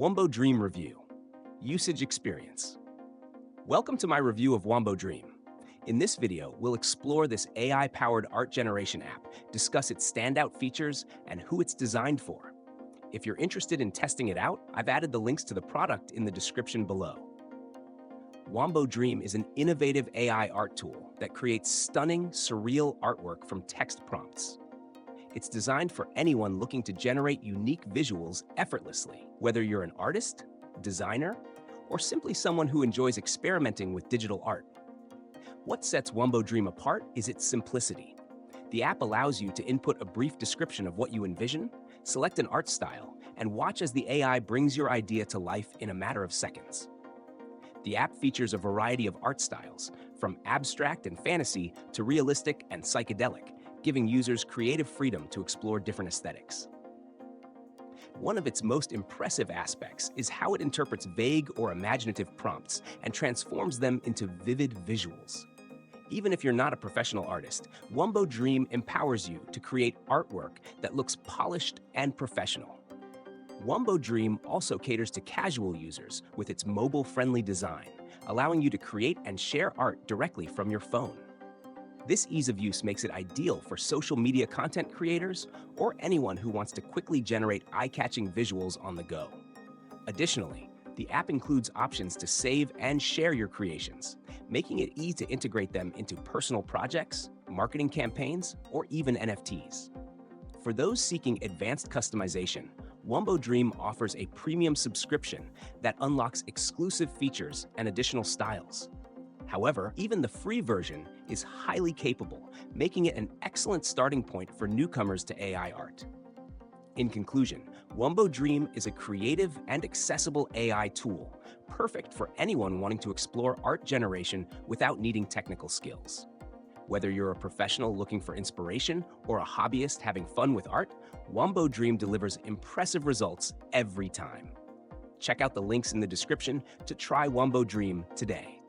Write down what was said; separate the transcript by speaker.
Speaker 1: Wombo Dream Review. Usage Experience. Welcome to my review of Wombo Dream. In this video, we'll explore this AI-powered art generation app, discuss its standout features, and who it's designed for. If you're interested in testing it out, I've added the links to the product in the description below. Wombo Dream is an innovative AI art tool that creates stunning, surreal artwork from text prompts. It's designed for anyone looking to generate unique visuals effortlessly, whether you're an artist, designer, or simply someone who enjoys experimenting with digital art. What sets Wombo Dream apart is its simplicity. The app allows you to input a brief description of what you envision, select an art style, and watch as the AI brings your idea to life in a matter of seconds. The app features a variety of art styles, from abstract and fantasy to realistic and psychedelic, giving users creative freedom to explore different aesthetics. One of its most impressive aspects is how it interprets vague or imaginative prompts and transforms them into vivid visuals. Even if you're not a professional artist, Wombo Dream empowers you to create artwork that looks polished and professional. Wombo Dream also caters to casual users with its mobile-friendly design, allowing you to create and share art directly from your phone. This ease of use makes it ideal for social media content creators or anyone who wants to quickly generate eye-catching visuals on the go. Additionally, the app includes options to save and share your creations, making it easy to integrate them into personal projects, marketing campaigns, or even NFTs. For those seeking advanced customization, Wombo Dream offers a premium subscription that unlocks exclusive features and additional styles. However, even the free version is highly capable, making it an excellent starting point for newcomers to AI art. In conclusion, Wombo Dream is a creative and accessible AI tool, perfect for anyone wanting to explore art generation without needing technical skills. Whether you're a professional looking for inspiration or a hobbyist having fun with art, Wombo Dream delivers impressive results every time. Check out the links in the description to try Wombo Dream today.